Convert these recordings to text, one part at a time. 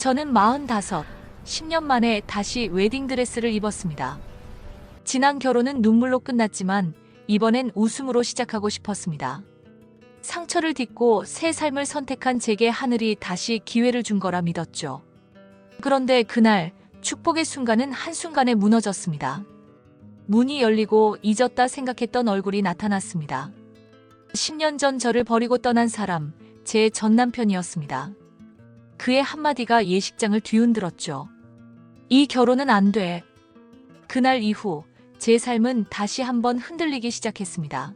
저는 45, 10년 만에 다시 웨딩드레스를 입었습니다. 지난 결혼은 눈물로 끝났지만 이번엔 웃음으로 시작하고 싶었습니다. 상처를 딛고 새 삶을 선택한 제게 하늘이 다시 기회를 준 거라 믿었죠. 그런데 그날 축복의 순간은 한순간에 무너졌습니다. 문이 열리고 잊었다 생각했던 얼굴이 나타났습니다. 10년 전 저를 버리고 떠난 사람, 제 전남편이었습니다. 그의 한마디가 예식장을 뒤흔들었죠. 이 결혼은 안 돼. 그날 이후 제 삶은 다시 한번 흔들리기 시작했습니다.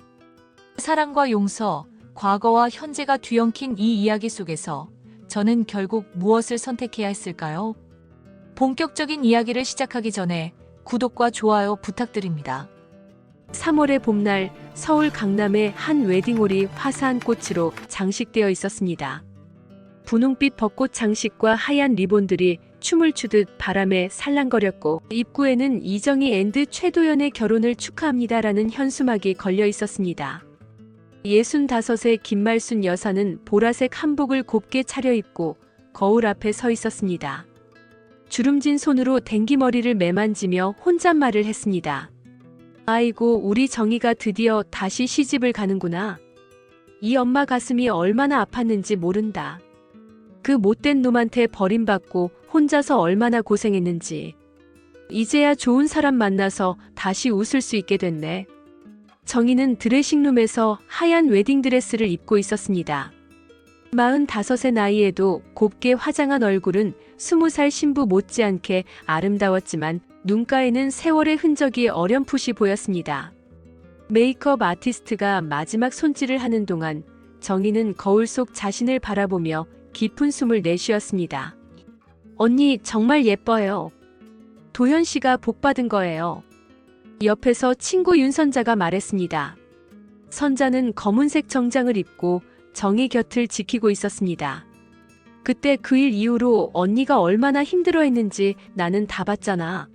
사랑과 용서, 과거와 현재가 뒤엉킨 이 이야기 속에서 저는 결국 무엇을 선택해야 했을까요? 본격적인 이야기를 시작하기 전에 구독과 좋아요 부탁드립니다. 3월의 봄날 서울 강남의 한 웨딩홀이 화사한 꽃으로 장식되어 있었습니다. 분홍빛 벚꽃 장식과 하얀 리본들이 춤을 추듯 바람에 살랑거렸고 입구에는 이정희 앤드 최도연의 결혼을 축하합니다라는 현수막이 걸려 있었습니다. 65의 김말순 여사는 보라색 한복을 곱게 차려입고 거울 앞에 서 있었습니다. 주름진 손으로 댕기머리를 매만지며 혼잣말을 했습니다. 아이고, 우리 정희가 드디어 다시 시집을 가는구나. 이 엄마 가슴이 얼마나 아팠는지 모른다. 그 못된 놈한테 버림받고 혼자서 얼마나 고생했는지. 이제야 좋은 사람 만나서 다시 웃을 수 있게 됐네. 정희는 드레싱룸에서 하얀 웨딩드레스를 입고 있었습니다. 45의 나이에도 곱게 화장한 얼굴은 20살 신부 못지않게 아름다웠지만 눈가에는 세월의 흔적이 어렴풋이 보였습니다. 메이크업 아티스트가 마지막 손질을 하는 동안 정희는 거울 속 자신을 바라보며 깊은 숨을 내쉬었습니다. 언니 정말 예뻐요. 도현 씨가 복 받은 거예요. 옆에서 친구 윤선자가 말했습니다. 선자는 검은색 정장을 입고 정희 곁을 지키고 있었습니다. 그때 그 일 이후로 언니가 얼마나 힘들어했는지 나는 다 봤잖아.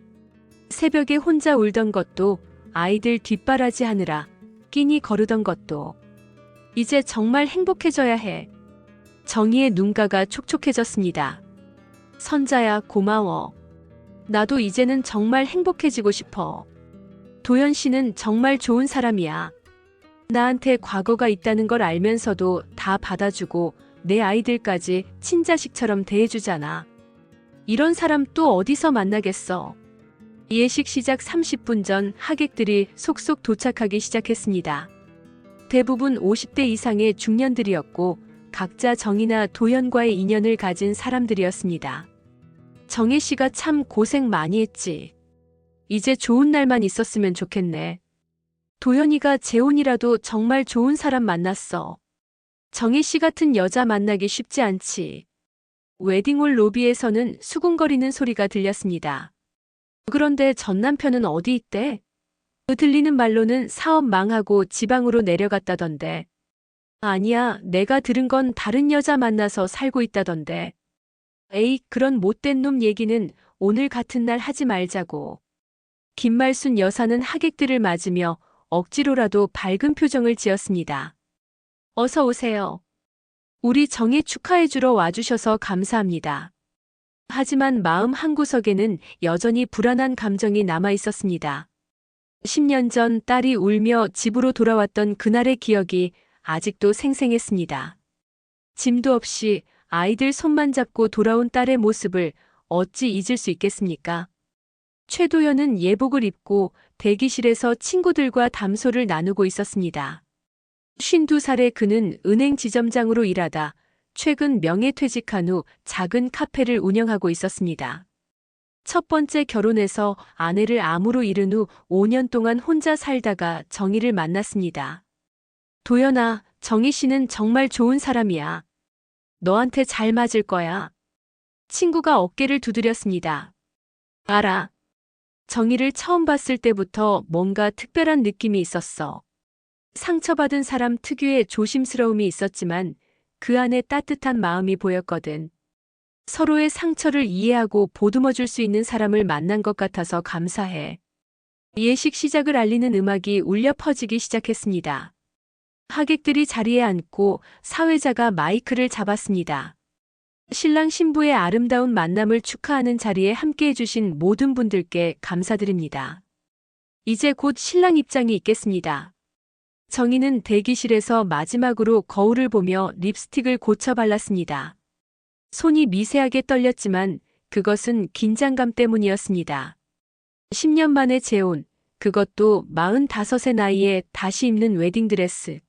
새벽에 혼자 울던 것도, 아이들 뒷바라지 하느라 끼니 거르던 것도. 이제 정말 행복해져야 해. 정희의 눈가가 촉촉해졌습니다. 선자야, 고마워. 나도 이제는 정말 행복해지고 싶어. 도현 씨는 정말 좋은 사람이야. 나한테 과거가 있다는 걸 알면서도 다 받아주고 내 아이들까지 친자식처럼 대해주잖아. 이런 사람 또 어디서 만나겠어. 예식 시작 30분 전 하객들이 속속 도착하기 시작했습니다. 대부분 50대 이상의 중년들이었고 각자 정희나 도현과의 인연을 가진 사람들이었습니다. 정희 씨가 참 고생 많이 했지. 이제 좋은 날만 있었으면 좋겠네. 도현이가 재혼이라도 정말 좋은 사람 만났어. 정희 씨 같은 여자 만나기 쉽지 않지. 웨딩홀 로비에서는 수군거리는 소리가 들렸습니다. 그런데 전 남편은 어디 있대? 들리는 말로는 사업 망하고 지방으로 내려갔다던데. 아니야, 내가 들은 건 다른 여자 만나서 살고 있다던데. 에이, 그런 못된 놈 얘기는 오늘 같은 날 하지 말자고. 김말순 여사는 하객들을 맞으며 억지로라도 밝은 표정을 지었습니다. 어서 오세요. 우리 정희 축하해주러 와주셔서 감사합니다. 하지만 마음 한구석에는 여전히 불안한 감정이 남아 있었습니다. 10년 전 딸이 울며 집으로 돌아왔던 그날의 기억이 아직도 생생했습니다. 짐도 없이 아이들 손만 잡고 돌아온 딸의 모습을 어찌 잊을 수 있겠습니까? 최도연은 예복을 입고 대기실에서 친구들과 담소를 나누고 있었습니다. 52살의 그는 은행 지점장으로 일하다 최근 명예퇴직한 후 작은 카페를 운영하고 있었습니다. 첫 번째 결혼해서 아내를 암으로 잃은 후 5년 동안 혼자 살다가 정희를 만났습니다. 도연아, 정희 씨는 정말 좋은 사람이야. 너한테 잘 맞을 거야. 친구가 어깨를 두드렸습니다. 알아. 정희를 처음 봤을 때부터 뭔가 특별한 느낌이 있었어. 상처받은 사람 특유의 조심스러움이 있었지만 그 안에 따뜻한 마음이 보였거든. 서로의 상처를 이해하고 보듬어 줄 수 있는 사람을 만난 것 같아서 감사해. 예식 시작을 알리는 음악이 울려 퍼지기 시작했습니다. 하객들이 자리에 앉고 사회자가 마이크를 잡았습니다. 신랑 신부의 아름다운 만남을 축하하는 자리에 함께해 주신 모든 분들께 감사드립니다. 이제 곧 신랑 입장이 있겠습니다. 정희는 대기실에서 마지막으로 거울을 보며 립스틱을 고쳐 발랐습니다. 손이 미세하게 떨렸지만 그것은 긴장감 때문이었습니다. 10년 만에 재혼, 그것도 45의 나이에 다시 입는 웨딩드레스.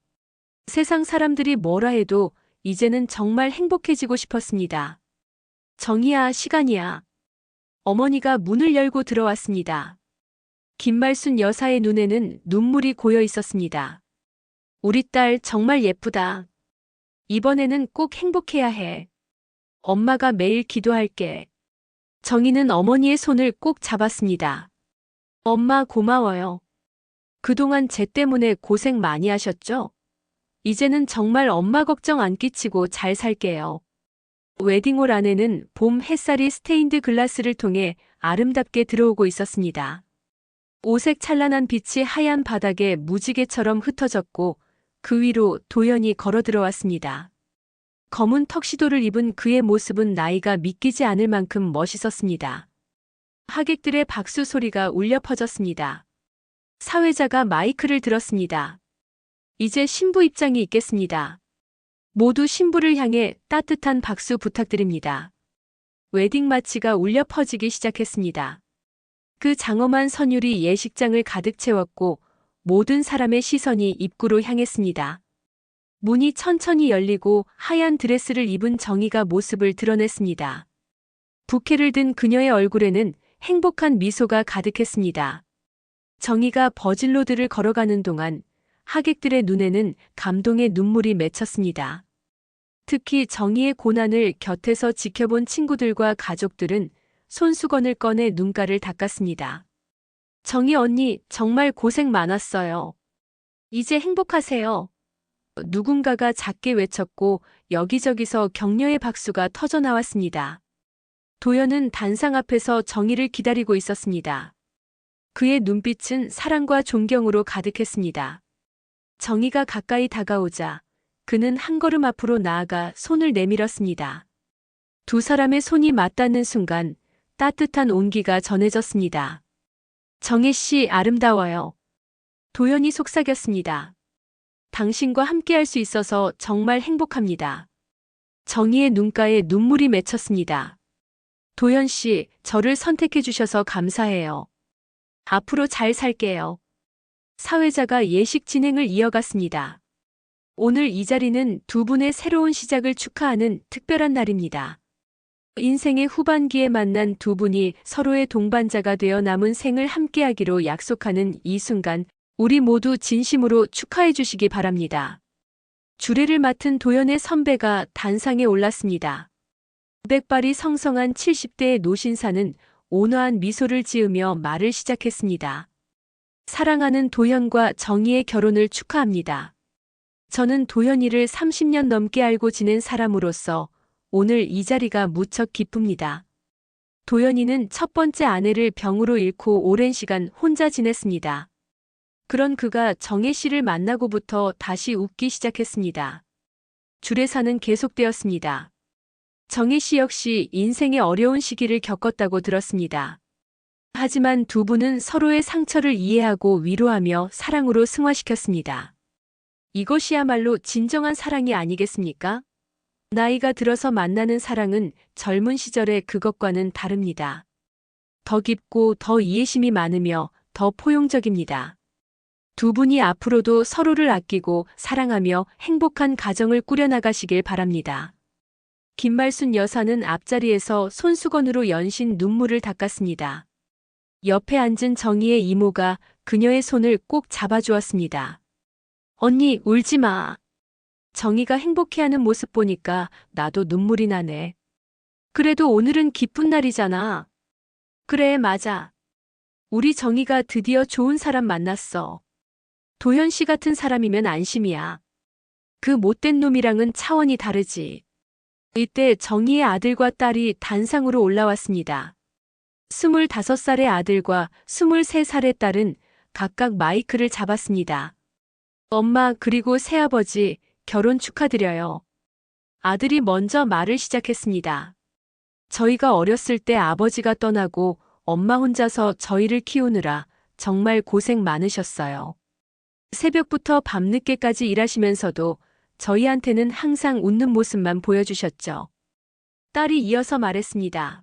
세상 사람들이 뭐라 해도 이제는 정말 행복해지고 싶었습니다. 정희야, 시간이야. 어머니가 문을 열고 들어왔습니다. 김말순 여사의 눈에는 눈물이 고여 있었습니다. 우리 딸 정말 예쁘다. 이번에는 꼭 행복해야 해. 엄마가 매일 기도할게. 정희는 어머니의 손을 꼭 잡았습니다. 엄마 고마워요. 그동안 쟤 때문에 고생 많이 하셨죠? 이제는 정말 엄마 걱정 안 끼치고 잘 살게요. 웨딩홀 안에는 봄 햇살이 스테인드 글라스를 통해 아름답게 들어오고 있었습니다. 오색 찬란한 빛이 하얀 바닥에 무지개처럼 흩어졌고 그 위로 도연이 걸어 들어왔습니다. 검은 턱시도를 입은 그의 모습은 나이가 믿기지 않을 만큼 멋있었습니다. 하객들의 박수 소리가 울려 퍼졌습니다. 사회자가 마이크를 들었습니다. 이제 신부 입장이 있겠습니다. 모두 신부를 향해 따뜻한 박수 부탁드립니다. 웨딩 마치가 울려 퍼지기 시작했습니다. 그 장엄한 선율이 예식장을 가득 채웠고 모든 사람의 시선이 입구로 향했습니다. 문이 천천히 열리고 하얀 드레스를 입은 정희가 모습을 드러냈습니다. 부케를 든 그녀의 얼굴에는 행복한 미소가 가득했습니다. 정희가 버질로드를 걸어가는 동안 하객들의 눈에는 감동의 눈물이 맺혔습니다. 특히 정희의 고난을 곁에서 지켜본 친구들과 가족들은 손수건을 꺼내 눈가를 닦았습니다. 정희 언니 정말 고생 많았어요. 이제 행복하세요. 누군가가 작게 외쳤고 여기저기서 격려의 박수가 터져나왔습니다. 도연은 단상 앞에서 정희를 기다리고 있었습니다. 그의 눈빛은 사랑과 존경으로 가득했습니다. 정희가 가까이 다가오자 그는 한 걸음 앞으로 나아가 손을 내밀었습니다. 두 사람의 손이 맞닿는 순간 따뜻한 온기가 전해졌습니다. 정희 씨 아름다워요. 도연이 속삭였습니다. 당신과 함께할 수 있어서 정말 행복합니다. 정희의 눈가에 눈물이 맺혔습니다. 도연 씨, 저를 선택해 주셔서 감사해요. 앞으로 잘 살게요. 사회자가 예식 진행을 이어갔습니다. 오늘 이 자리는 두 분의 새로운 시작을 축하하는 특별한 날입니다. 인생의 후반기에 만난 두 분이 서로의 동반자가 되어 남은 생을 함께하기로 약속하는 이 순간, 우리 모두 진심으로 축하해 주시기 바랍니다. 주례를 맡은 도연의 선배가 단상에 올랐습니다. 백발이 성성한 70대의 노신사는 온화한 미소를 지으며 말을 시작했습니다. 사랑하는 도연과 정희의 결혼을 축하합니다. 저는 도연이를 30년 넘게 알고 지낸 사람으로서 오늘 이 자리가 무척 기쁩니다. 도연이는 첫 번째 아내를 병으로 잃고 오랜 시간 혼자 지냈습니다. 그런 그가 정혜 씨를 만나고부터 다시 웃기 시작했습니다. 주례사는 계속되었습니다. 정혜 씨 역시 인생의 어려운 시기를 겪었다고 들었습니다. 하지만 두 분은 서로의 상처를 이해하고 위로하며 사랑으로 승화시켰습니다. 이것이야말로 진정한 사랑이 아니겠습니까? 나이가 들어서 만나는 사랑은 젊은 시절의 그것과는 다릅니다. 더 깊고 더 이해심이 많으며 더 포용적입니다. 두 분이 앞으로도 서로를 아끼고 사랑하며 행복한 가정을 꾸려나가시길 바랍니다. 김말순 여사는 앞자리에서 손수건으로 연신 눈물을 닦았습니다. 옆에 앉은 정희의 이모가 그녀의 손을 꼭 잡아주었습니다. 언니, 울지 마. 정희가 행복해하는 모습 보니까 나도 눈물이 나네. 그래도 오늘은 기쁜 날이잖아. 그래, 맞아. 우리 정희가 드디어 좋은 사람 만났어. 도현 씨 같은 사람이면 안심이야. 그 못된 놈이랑은 차원이 다르지. 이때 정희의 아들과 딸이 단상으로 올라왔습니다. 25살의 아들과 23살의 딸은 각각 마이크를 잡았습니다. 엄마 그리고 새아버지, 결혼 축하드려요. 아들이 먼저 말을 시작했습니다. 저희가 어렸을 때 아버지가 떠나고 엄마 혼자서 저희를 키우느라 정말 고생 많으셨어요. 새벽부터 밤늦게까지 일하시면서도 저희한테는 항상 웃는 모습만 보여주셨죠. 딸이 이어서 말했습니다.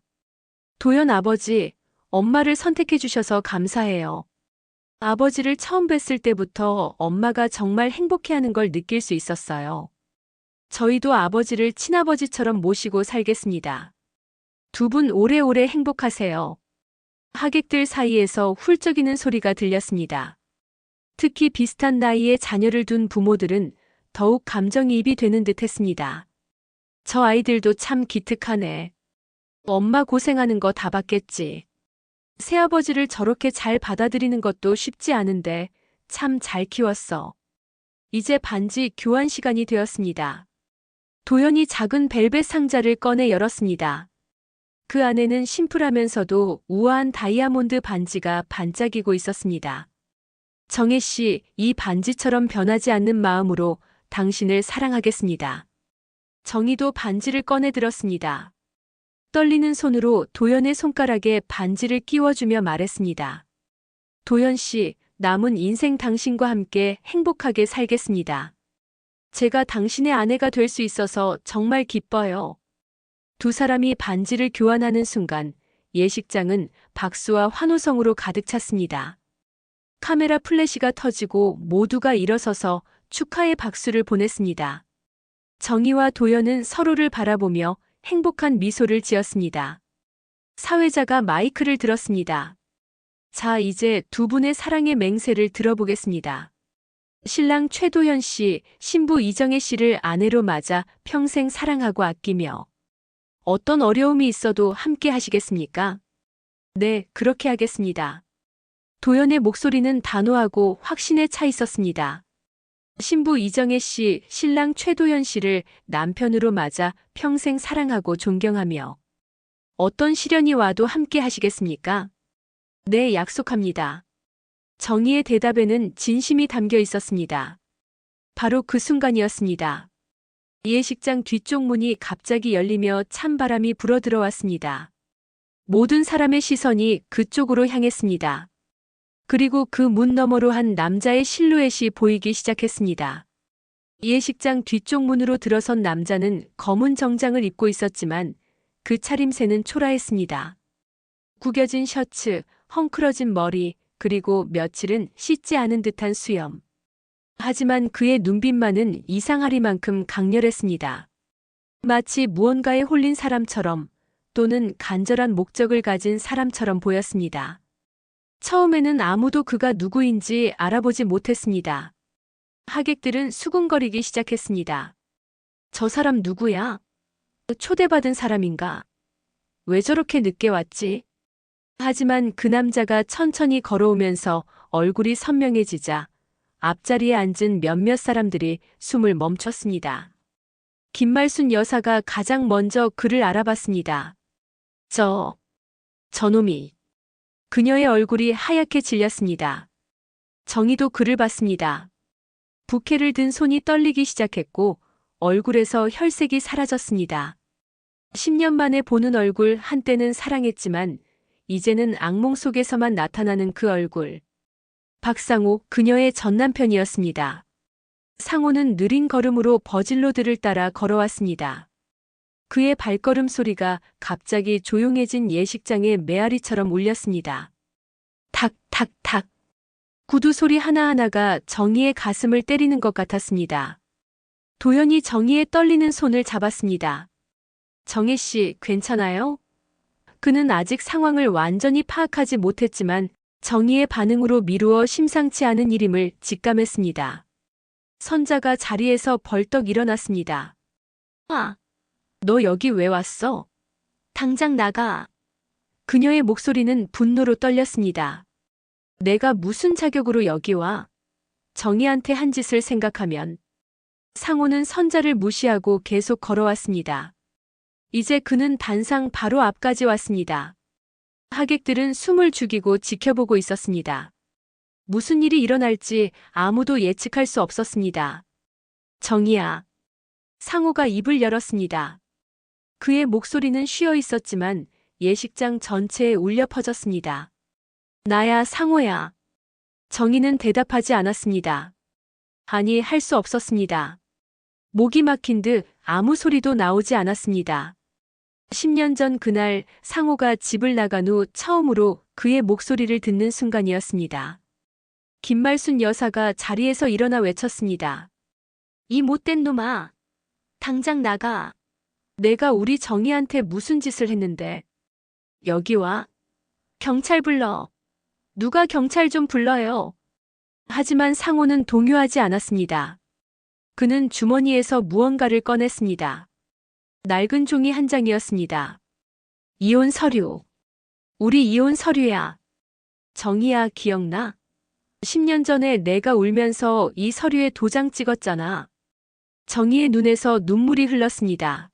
도연 아버지, 엄마를 선택해 주셔서 감사해요. 아버지를 처음 뵀을 때부터 엄마가 정말 행복해하는 걸 느낄 수 있었어요. 저희도 아버지를 친아버지처럼 모시고 살겠습니다. 두 분 오래오래 행복하세요. 하객들 사이에서 훌쩍이는 소리가 들렸습니다. 특히 비슷한 나이에 자녀를 둔 부모들은 더욱 감정이입이 되는 듯 했습니다. 저 아이들도 참 기특하네. 엄마 고생하는 거 다 봤겠지. 새아버지를 저렇게 잘 받아들이는 것도 쉽지 않은데 참 잘 키웠어. 이제 반지 교환 시간이 되었습니다. 도연이 작은 벨벳 상자를 꺼내 열었습니다. 그 안에는 심플하면서도 우아한 다이아몬드 반지가 반짝이고 있었습니다. 정혜 씨, 이 반지처럼 변하지 않는 마음으로 당신을 사랑하겠습니다. 정희도 반지를 꺼내 들었습니다. 떨리는 손으로 도연의 손가락에 반지를 끼워주며 말했습니다. 도연 씨, 남은 인생 당신과 함께 행복하게 살겠습니다. 제가 당신의 아내가 될 수 있어서 정말 기뻐요. 두 사람이 반지를 교환하는 순간 예식장은 박수와 환호성으로 가득 찼습니다. 카메라 플래시가 터지고 모두가 일어서서 축하의 박수를 보냈습니다. 정희와 도연은 서로를 바라보며 행복한 미소를 지었습니다. 사회자가 마이크를 들었습니다. 자, 이제 두 분의 사랑의 맹세를 들어보겠습니다. 신랑 최도현 씨, 신부 이정혜 씨를 아내로 맞아 평생 사랑하고 아끼며 어떤 어려움이 있어도 함께 하시겠습니까? 네, 그렇게 하겠습니다. 도연의 목소리는 단호하고 확신에 차 있었습니다. 신부 이정혜 씨, 신랑 최도현 씨를 남편으로 맞아 평생 사랑하고 존경하며 어떤 시련이 와도 함께 하시겠습니까? 네, 약속합니다. 정희의 대답에는 진심이 담겨 있었습니다. 바로 그 순간이었습니다. 예식장 뒤쪽 문이 갑자기 열리며 찬바람이 불어들어왔습니다. 모든 사람의 시선이 그쪽으로 향했습니다. 그리고 그 문 너머로 한 남자의 실루엣이 보이기 시작했습니다. 예식장 뒤쪽 문으로 들어선 남자는 검은 정장을 입고 있었지만 그 차림새는 초라했습니다. 구겨진 셔츠, 헝클어진 머리, 그리고 며칠은 씻지 않은 듯한 수염. 하지만 그의 눈빛만은 이상하리만큼 강렬했습니다. 마치 무언가에 홀린 사람처럼 또는 간절한 목적을 가진 사람처럼 보였습니다. 처음에는 아무도 그가 누구인지 알아보지 못했습니다. 하객들은 수군거리기 시작했습니다. 저 사람 누구야? 초대받은 사람인가? 왜 저렇게 늦게 왔지? 하지만 그 남자가 천천히 걸어오면서 얼굴이 선명해지자 앞자리에 앉은 몇몇 사람들이 숨을 멈췄습니다. 김말순 여사가 가장 먼저 그를 알아봤습니다. 저놈이. 그녀의 얼굴이 하얗게 질렸습니다. 정희도 그를 봤습니다. 부케를 든 손이 떨리기 시작했고 얼굴에서 혈색이 사라졌습니다. 10년 만에 보는 얼굴, 한때는 사랑했지만 이제는 악몽 속에서만 나타나는 그 얼굴. 박상호, 그녀의 전남편이었습니다. 상호는 느린 걸음으로 버질로들을 따라 걸어왔습니다. 그의 발걸음 소리가 갑자기 조용해진 예식장의 메아리처럼 울렸습니다. 탁, 탁, 탁. 구두 소리 하나하나가 정희의 가슴을 때리는 것 같았습니다. 도연이 정희의 떨리는 손을 잡았습니다. 정혜 씨, 괜찮아요? 그는 아직 상황을 완전히 파악하지 못했지만 정희의 반응으로 미루어 심상치 않은 일임을 직감했습니다. 선자가 자리에서 벌떡 일어났습니다. 너 여기 왜 왔어? 당장 나가. 그녀의 목소리는 분노로 떨렸습니다. 내가 무슨 자격으로 여기 와? 정희한테 한 짓을 생각하면. 상호는 선자를 무시하고 계속 걸어왔습니다. 이제 그는 단상 바로 앞까지 왔습니다. 하객들은 숨을 죽이고 지켜보고 있었습니다. 무슨 일이 일어날지 아무도 예측할 수 없었습니다. 정희야. 상호가 입을 열었습니다. 그의 목소리는 쉬어 있었지만 예식장 전체에 울려 퍼졌습니다. 나야, 상호야. 정희는 대답하지 않았습니다. 아니, 할 수 없었습니다. 목이 막힌 듯 아무 소리도 나오지 않았습니다. 10년 전 그날 상호가 집을 나간 후 처음으로 그의 목소리를 듣는 순간이었습니다. 김말순 여사가 자리에서 일어나 외쳤습니다. 이 못된 놈아, 당장 나가. 내가 우리 정희한테 무슨 짓을 했는데. 여기 와. 경찰 불러. 누가 경찰 좀 불러요. 하지만 상호는 동요하지 않았습니다. 그는 주머니에서 무언가를 꺼냈습니다. 낡은 종이 한 장이었습니다. 이혼 서류. 우리 이혼 서류야. 정희야, 기억나? 10년 전에 내가 울면서 이 서류에 도장 찍었잖아. 정희의 눈에서 눈물이 흘렀습니다.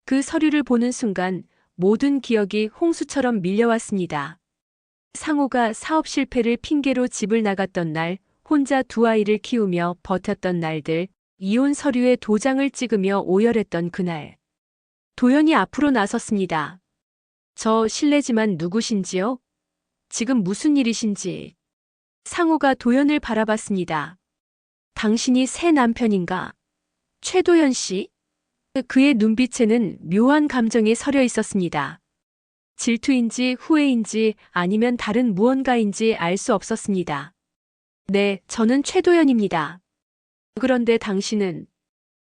그 서류를 보는 순간 모든 기억이 홍수처럼 밀려왔습니다. 상호가 사업 실패를 핑계로 집을 나갔던 날, 혼자 두 아이를 키우며 버텼던 날들, 이혼 서류에 도장을 찍으며 오열했던 그날. 도연이 앞으로 나섰습니다. 저 실례지만 누구신지요? 지금 무슨 일이신지. 상호가 도연을 바라봤습니다. 당신이 새 남편인가? 최도연 씨? 그의 눈빛에는 묘한 감정이 서려 있었습니다. 질투인지 후회인지 아니면 다른 무언가인지 알 수 없었습니다. 네, 저는 최도연입니다. 그런데 당신은?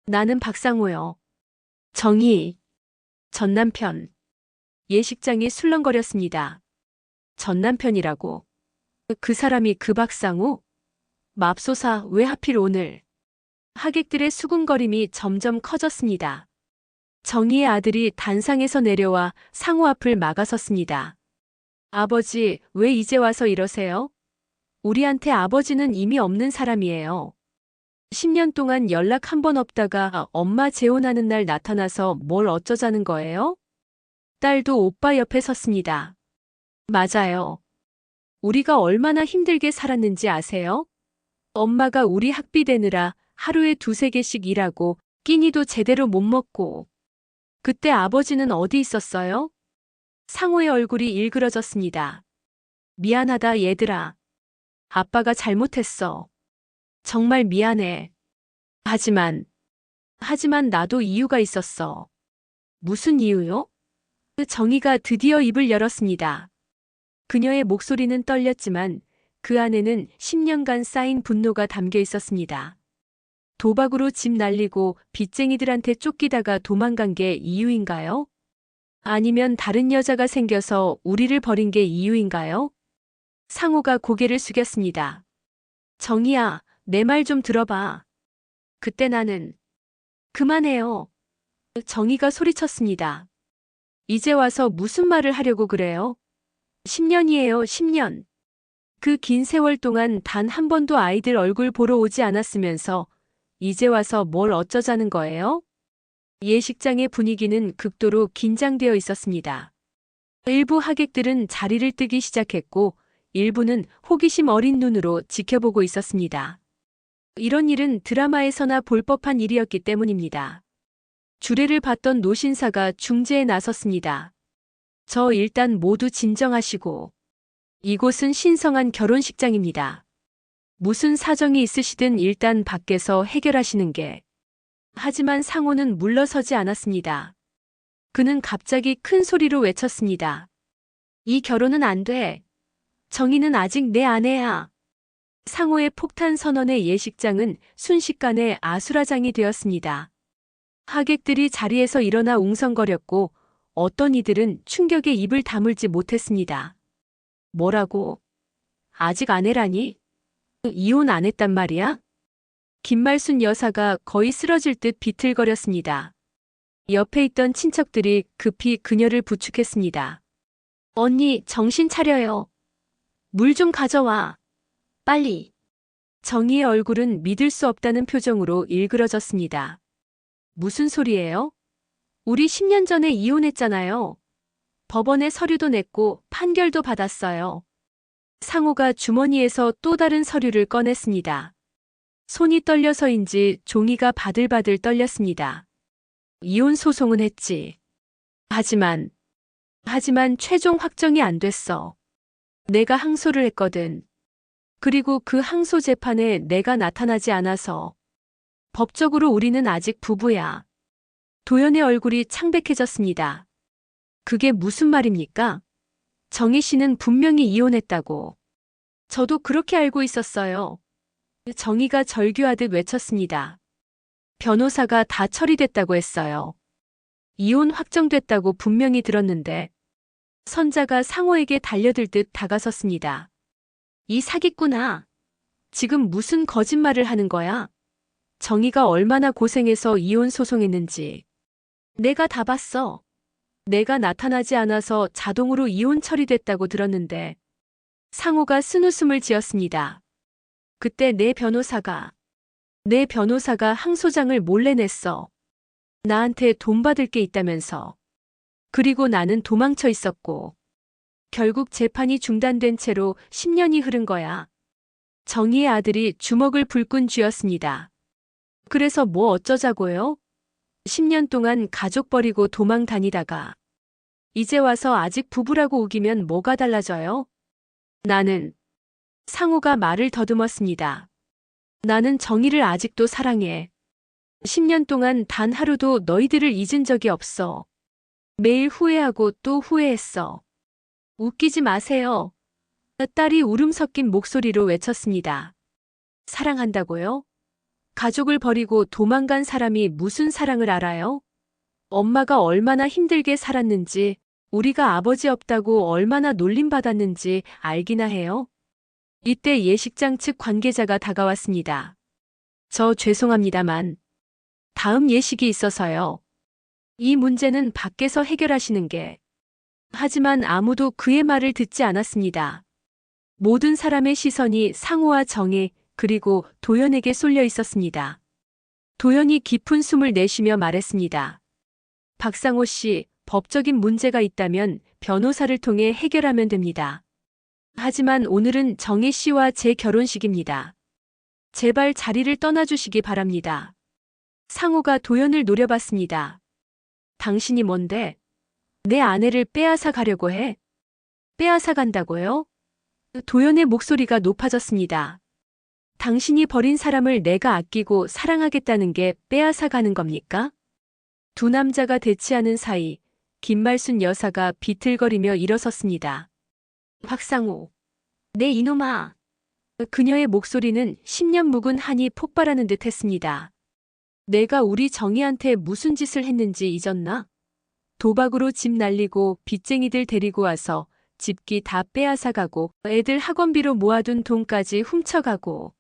나는 박상호요. 정희. 전남편. 예식장이 술렁거렸습니다. 전남편이라고? 그 사람이 그 박상호? 맙소사, 왜 하필 오늘? 하객들의 수군거림이 점점 커졌습니다. 정희의 아들이 단상에서 내려와 상호 앞을 막아섰습니다. 아버지, 왜 이제 와서 이러세요? 우리한테 아버지는 이미 없는 사람이에요. 10년 동안 연락 한 번 없다가 엄마 재혼하는 날 나타나서 뭘 어쩌자는 거예요? 딸도 오빠 옆에 섰습니다. 맞아요. 우리가 얼마나 힘들게 살았는지 아세요? 엄마가 우리 학비 대느라 하루에 2~3개씩 일하고 끼니도 제대로 못 먹고. 그때 아버지는 어디 있었어요? 상호의 얼굴이 일그러졌습니다. 미안하다, 얘들아. 아빠가 잘못했어. 정말 미안해. 하지만 나도 이유가 있었어. 무슨 이유요? 정희가 드디어 입을 열었습니다. 그녀의 목소리는 떨렸지만 그 안에는 10년간 쌓인 분노가 담겨 있었습니다. 도박으로 집 날리고 빚쟁이들한테 쫓기다가 도망간 게 이유인가요? 아니면 다른 여자가 생겨서 우리를 버린 게 이유인가요? 상호가 고개를 숙였습니다. 정희야, 내 말 좀 들어봐. 그때 나는 그만해요. 정희가 소리쳤습니다. 이제 와서 무슨 말을 하려고 그래요? 10년이에요, 10년. 그 긴 세월 동안 단 한 번도 아이들 얼굴 보러 오지 않았으면서 이제 와서 뭘 어쩌자는 거예요? 예식장의 분위기는 극도로 긴장되어 있었습니다. 일부 하객들은 자리를 뜨기 시작했고 일부는 호기심 어린 눈으로 지켜보고 있었습니다. 이런 일은 드라마에서나 볼 법한 일이었기 때문입니다. 주례를 받던 노신사가 중재에 나섰습니다. 저 일단 모두 진정하시고. 이곳은 신성한 결혼식장입니다. 무슨 사정이 있으시든 일단 밖에서 해결하시는 게. 하지만 상호는 물러서지 않았습니다. 그는 갑자기 큰 소리로 외쳤습니다. 이 결혼은 안 돼. 정희는 아직 내 아내야. 상호의 폭탄 선언의 예식장은 순식간에 아수라장이 되었습니다. 하객들이 자리에서 일어나 웅성거렸고 어떤 이들은 충격에 입을 다물지 못했습니다. 뭐라고? 아직 아내라니? 이혼 안 했단 말이야? 김말순 여사가 거의 쓰러질 듯 비틀거렸습니다. 옆에 있던 친척들이 급히 그녀를 부축했습니다. 언니, 정신 차려요. 물 좀 가져와. 빨리. 정희의 얼굴은 믿을 수 없다는 표정으로 일그러졌습니다. 무슨 소리예요? 우리 10년 전에 이혼했잖아요. 법원에 서류도 냈고 판결도 받았어요. 상호가 주머니에서 또 다른 서류를 꺼냈습니다. 손이 떨려서인지 종이가 바들바들 떨렸습니다. 이혼 소송은 했지. 하지만 최종 확정이 안 됐어. 내가 항소를 했거든. 그리고 그 항소 재판에 내가 나타나지 않아서 법적으로 우리는 아직 부부야. 도연의 얼굴이 창백해졌습니다. 그게 무슨 말입니까? 정희 씨는 분명히 이혼했다고. 저도 그렇게 알고 있었어요. 정희가 절규하듯 외쳤습니다. 변호사가 다 처리됐다고 했어요. 이혼 확정됐다고 분명히 들었는데. 선자가 상호에게 달려들 듯 다가섰습니다. 이 사기꾼아. 지금 무슨 거짓말을 하는 거야? 정희가 얼마나 고생해서 이혼 소송했는지. 내가 다 봤어. 내가 나타나지 않아서 자동으로 이혼 처리됐다고 들었는데. 상호가 쓴웃음을 지었습니다. 그때 내 변호사가 항소장을 몰래 냈어. 나한테 돈 받을 게 있다면서. 그리고 나는 도망쳐 있었고. 결국 재판이 중단된 채로 10년이 흐른 거야. 정희의 아들이 주먹을 불끈 쥐었습니다. 그래서 뭐 어쩌자고요? 10년 동안 가족 버리고 도망 다니다가 이제 와서 아직 부부라고 우기면 뭐가 달라져요? 나는 상호가 말을 더듬었습니다. 나는 정희를 아직도 사랑해. 10년 동안 단 하루도 너희들을 잊은 적이 없어. 매일 후회하고 또 후회했어. 웃기지 마세요. 딸이 울음 섞인 목소리로 외쳤습니다. 사랑한다고요? 가족을 버리고 도망간 사람이 무슨 사랑을 알아요? 엄마가 얼마나 힘들게 살았는지, 우리가 아버지 없다고 얼마나 놀림받았는지 알기나 해요? 이때 예식장 측 관계자가 다가왔습니다. 저 죄송합니다만 다음 예식이 있어서요. 이 문제는 밖에서 해결하시는 게. 하지만 아무도 그의 말을 듣지 않았습니다. 모든 사람의 시선이 상호와 정희 그리고 도연에게 쏠려 있었습니다. 도연이 깊은 숨을 내쉬며 말했습니다. 박상호 씨, 법적인 문제가 있다면 변호사를 통해 해결하면 됩니다. 하지만 오늘은 정희 씨와 제 결혼식입니다. 제발 자리를 떠나주시기 바랍니다. 상호가 도연을 노려봤습니다. 당신이 뭔데? 내 아내를 빼앗아 가려고 해? 빼앗아 간다고요? 도연의 목소리가 높아졌습니다. 당신이 버린 사람을 내가 아끼고 사랑하겠다는 게 빼앗아 가는 겁니까? 두 남자가 대치하는 사이 김말순 여사가 비틀거리며 일어섰습니다. 박상호, 내 이놈아. 그녀의 목소리는 10년 묵은 한이 폭발하는 듯 했습니다. 내가 우리 정희한테 무슨 짓을 했는지 잊었나? 도박으로 집 날리고 빚쟁이들 데리고 와서 집기 다 빼앗아가고 애들 학원비로 모아둔 돈까지 훔쳐가고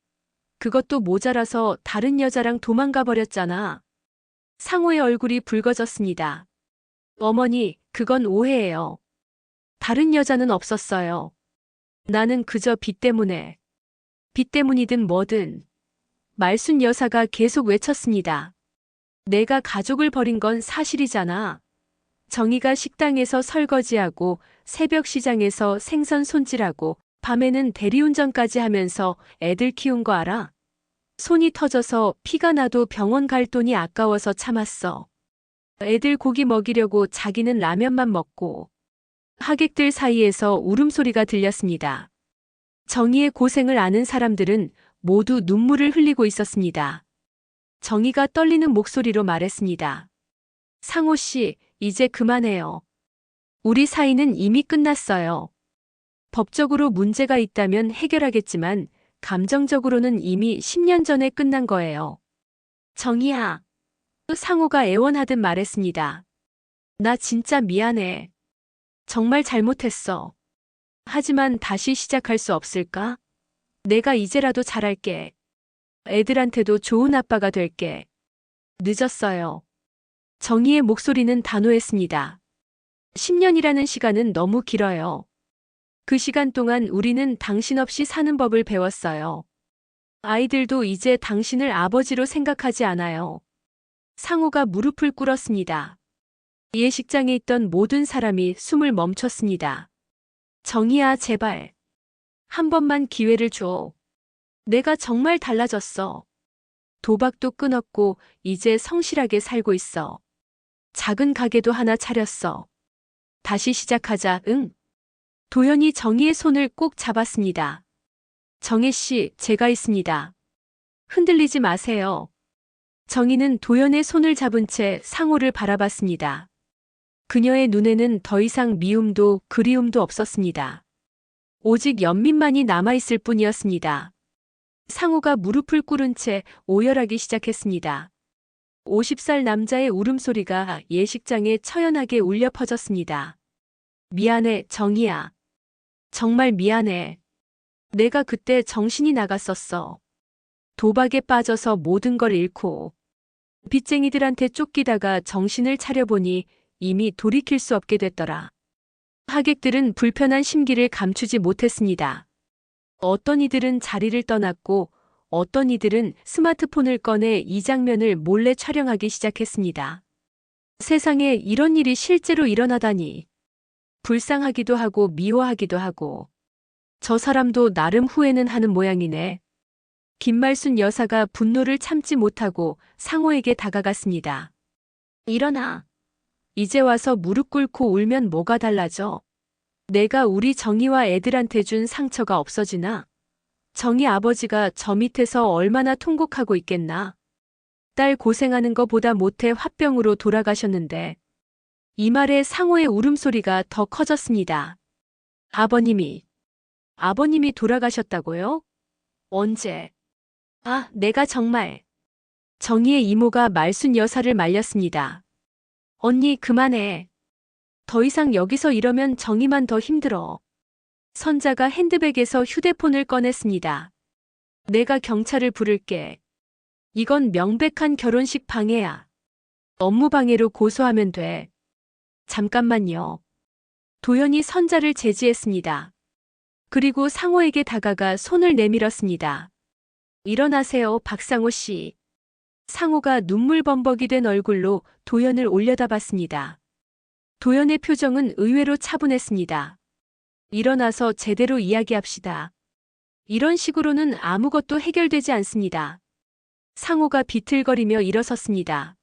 그것도 모자라서 다른 여자랑 도망가 버렸잖아. 상호의 얼굴이 붉어졌습니다. 어머니, 그건 오해예요. 다른 여자는 없었어요. 나는 그저 빚 때문이든 뭐든. 말순 여사가 계속 외쳤습니다. 내가 가족을 버린 건 사실이잖아. 정희가 식당에서 설거지하고 새벽 시장에서 생선 손질하고 밤에는 대리운전까지 하면서 애들 키운 거 알아? 손이 터져서 피가 나도 병원 갈 돈이 아까워서 참았어. 애들 고기 먹이려고 자기는 라면만 먹고. 하객들 사이에서 울음소리가 들렸습니다. 정희의 고생을 아는 사람들은 모두 눈물을 흘리고 있었습니다. 정희가 떨리는 목소리로 말했습니다. 상호 씨, 이제 그만해요. 우리 사이는 이미 끝났어요. 법적으로 문제가 있다면 해결하겠지만 감정적으로는 이미 10년 전에 끝난 거예요. 정희야. 상호가 애원하듯 말했습니다. 나 진짜 미안해. 정말 잘못했어. 하지만 다시 시작할 수 없을까? 내가 이제라도 잘할게. 애들한테도 좋은 아빠가 될게. 늦었어요. 정희의 목소리는 단호했습니다. 10년이라는 시간은 너무 길어요. 그 시간 동안 우리는 당신 없이 사는 법을 배웠어요. 아이들도 이제 당신을 아버지로 생각하지 않아요. 상호가 무릎을 꿇었습니다. 예식장에 있던 모든 사람이 숨을 멈췄습니다. 정희야, 제발. 한 번만 기회를 줘. 내가 정말 달라졌어. 도박도 끊었고 이제 성실하게 살고 있어. 작은 가게도 하나 차렸어. 다시 시작하자, 응? 도연이 정희의 손을 꼭 잡았습니다. 정혜 씨, 제가 있습니다. 흔들리지 마세요. 정희는 도연의 손을 잡은 채 상호를 바라봤습니다. 그녀의 눈에는 더 이상 미움도 그리움도 없었습니다. 오직 연민만이 남아있을 뿐이었습니다. 상호가 무릎을 꿇은 채 오열하기 시작했습니다. 50살 남자의 울음소리가 예식장에 처연하게 울려 퍼졌습니다. 미안해, 정희야. 정말 미안해. 내가 그때 정신이 나갔었어. 도박에 빠져서 모든 걸 잃고 빚쟁이들한테 쫓기다가 정신을 차려보니 이미 돌이킬 수 없게 됐더라. 하객들은 불편한 심기를 감추지 못했습니다. 어떤 이들은 자리를 떠났고 어떤 이들은 스마트폰을 꺼내 이 장면을 몰래 촬영하기 시작했습니다. 세상에 이런 일이 실제로 일어나다니. 불쌍하기도 하고 미워하기도 하고. 저 사람도 나름 후회는 하는 모양이네. 김말순 여사가 분노를 참지 못하고 상호에게 다가갔습니다. 일어나. 이제 와서 무릎 꿇고 울면 뭐가 달라져? 내가 우리 정희와 애들한테 준 상처가 없어지나? 정희 아버지가 저 밑에서 얼마나 통곡하고 있겠나? 딸 고생하는 거보다 못해 화병으로 돌아가셨는데. 이 말에 상호의 울음소리가 더 커졌습니다. 아버님이 돌아가셨다고요? 언제? 아, 내가 정말. 정희의 이모가 말순 여사를 말렸습니다. 언니, 그만해. 더 이상 여기서 이러면 정희만 더 힘들어. 선자가 핸드백에서 휴대폰을 꺼냈습니다. 내가 경찰을 부를게. 이건 명백한 결혼식 방해야. 업무 방해로 고소하면 돼. 잠깐만요. 도연이 선자를 제지했습니다. 그리고 상호에게 다가가 손을 내밀었습니다. 일어나세요, 박상호 씨. 상호가 눈물범벅이 된 얼굴로 도연을 올려다봤습니다. 도연의 표정은 의외로 차분했습니다. 일어나서 제대로 이야기합시다. 이런 식으로는 아무것도 해결되지 않습니다. 상호가 비틀거리며 일어섰습니다.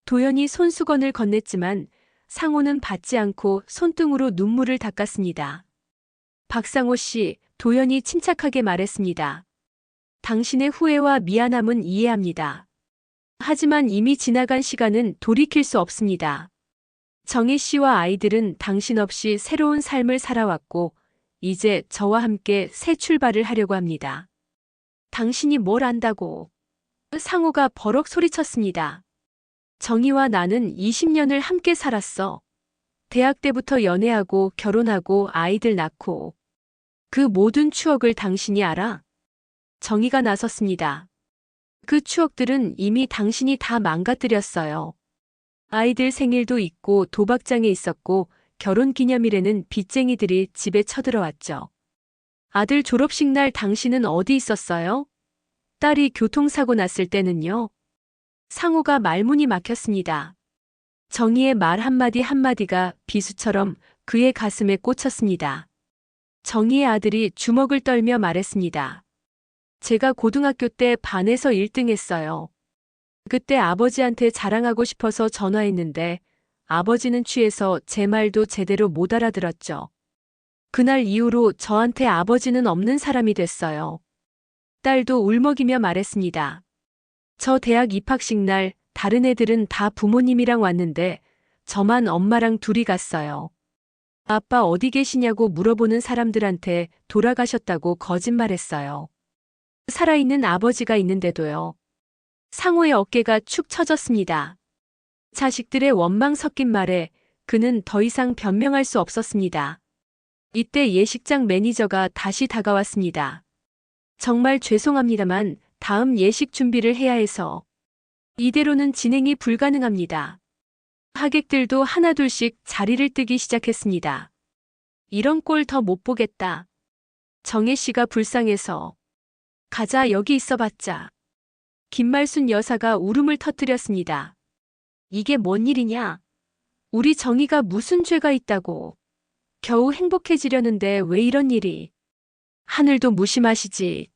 도연이 손수건을 건넸지만 상호는 받지 않고 손등으로 눈물을 닦았습니다. 박상호 씨, 도연이 침착하게 말했습니다. 당신의 후회와 미안함은 이해합니다. 하지만 이미 지나간 시간은 돌이킬 수 없습니다. 정혜 씨와 아이들은 당신 없이 새로운 삶을 살아왔고 이제 저와 함께 새 출발을 하려고 합니다. 당신이 뭘 안다고? 상호가 버럭 소리쳤습니다. 정희와 나는 20년을 함께 살았어. 대학 때부터 연애하고 결혼하고 아이들 낳고. 그 모든 추억을 당신이 알아? 정희가 나섰습니다. 그 추억들은 이미 당신이 다 망가뜨렸어요. 아이들 생일도 있고 도박장에 있었고 결혼 기념일에는 빚쟁이들이 집에 쳐들어왔죠. 아들 졸업식 날 당신은 어디 있었어요? 딸이 교통사고 났을 때는요? 상호가 말문이 막혔습니다. 정희의 말 한마디 한마디가 비수처럼 그의 가슴에 꽂혔습니다. 정희의 아들이 주먹을 떨며 말했습니다. 제가 고등학교 때 반에서 1등 했어요. 그때 아버지한테 자랑하고 싶어서 전화했는데 아버지는 취해서 제 말도 제대로 못 알아들었죠. 그날 이후로 저한테 아버지는 없는 사람이 됐어요. 딸도 울먹이며 말했습니다. 저 대학 입학식 날 다른 애들은 다 부모님이랑 왔는데 저만 엄마랑 둘이 갔어요. 아빠 어디 계시냐고 물어보는 사람들한테 돌아가셨다고 거짓말했어요. 살아있는 아버지가 있는데도요. 상호의 어깨가 축 처졌습니다. 자식들의 원망 섞인 말에 그는 더 이상 변명할 수 없었습니다. 이때 예식장 매니저가 다시 다가왔습니다. 정말 죄송합니다만 다음 예식 준비를 해야 해서 이대로는 진행이 불가능합니다. 하객들도 하나둘씩 자리를 뜨기 시작했습니다. 이런 꼴 더 못 보겠다. 정혜 씨가 불쌍해서. 가자, 여기 있어봤자. 김말순 여사가 울음을 터뜨렸습니다. 이게 뭔 일이냐? 우리 정희가 무슨 죄가 있다고. 겨우 행복해지려는데 왜 이런 일이. 하늘도 무심하시지.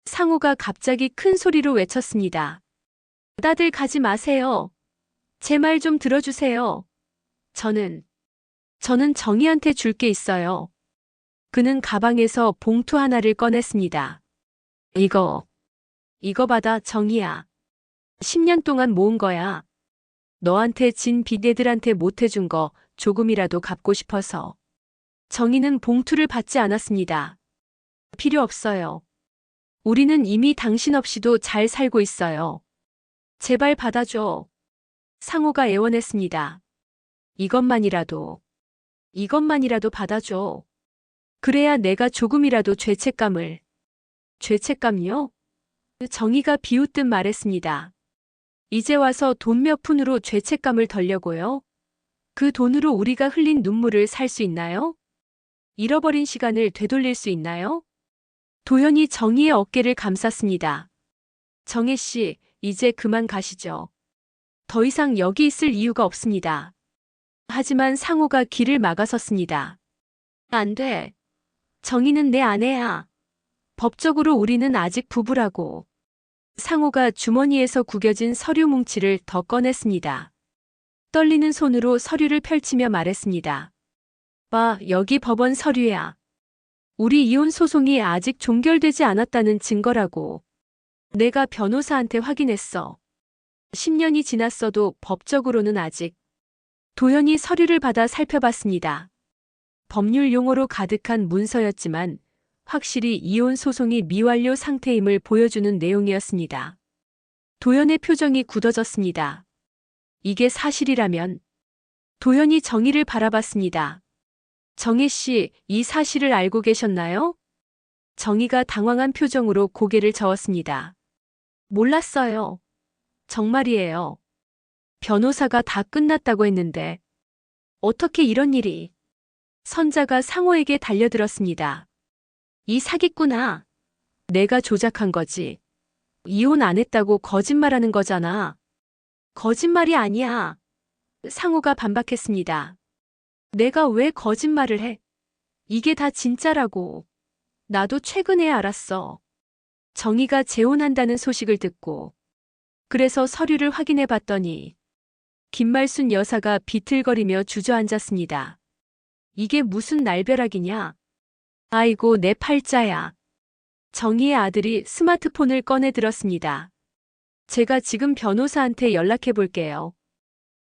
상호가 갑자기 큰 소리로 외쳤습니다. 다들 가지 마세요. 제 말 좀 들어주세요. 저는 정희한테 줄 게 있어요. 그는 가방에서 봉투 하나를 꺼냈습니다. 이거 받아, 정희야. 10년 동안 모은 거야. 너한테 진 빚 애들한테 못 해준 거 조금이라도 갚고 싶어서. 정희는 봉투를 받지 않았습니다. 필요 없어요. 우리는 이미 당신 없이도 잘 살고 있어요. 제발 받아줘. 상호가 애원했습니다. 이것만이라도 받아줘. 그래야 내가 조금이라도 죄책감을. 죄책감요? 정희가 비웃듯 말했습니다. 이제 와서 돈 몇 푼으로 죄책감을 덜려고요? 그 돈으로 우리가 흘린 눈물을 살 수 있나요? 잃어버린 시간을 되돌릴 수 있나요? 도연이 정희의 어깨를 감쌌습니다. 정혜 씨, 이제 그만 가시죠. 더 이상 여기 있을 이유가 없습니다. 하지만 상호가 길을 막아섰습니다. 안 돼. 정희는 내 아내야. 법적으로 우리는 아직 부부라고. 상호가 주머니에서 구겨진 서류 뭉치를 더 꺼냈습니다. 떨리는 손으로 서류를 펼치며 말했습니다. 봐, 여기 법원 서류야. 우리 이혼 소송이 아직 종결되지 않았다는 증거라고. 내가 변호사한테 확인했어. 10년이 지났어도 법적으로는 아직. 도연이 서류를 받아 살펴봤습니다. 법률 용어로 가득한 문서였지만 확실히 이혼 소송이 미완료 상태임을 보여주는 내용이었습니다. 도연의 표정이 굳어졌습니다. 이게 사실이라면. 도연이 정희를 바라봤습니다. 정혜 씨, 이 사실을 알고 계셨나요? 정희가 당황한 표정으로 고개를 저었습니다. 몰랐어요. 정말이에요. 변호사가 다 끝났다고 했는데. 어떻게 이런 일이. 선자가 상호에게 달려들었습니다. 이 사기꾼아. 내가 조작한 거지. 이혼 안 했다고 거짓말하는 거잖아. 거짓말이 아니야. 상호가 반박했습니다. 내가 왜 거짓말을 해? 이게 다 진짜라고. 나도 최근에 알았어. 정희가 재혼한다는 소식을 듣고. 그래서 서류를 확인해 봤더니 김말순 여사가 비틀거리며 주저앉았습니다. 이게 무슨 날벼락이냐? 아이고, 내 팔자야. 정희의 아들이 스마트폰을 꺼내 들었습니다. 제가 지금 변호사한테 연락해 볼게요.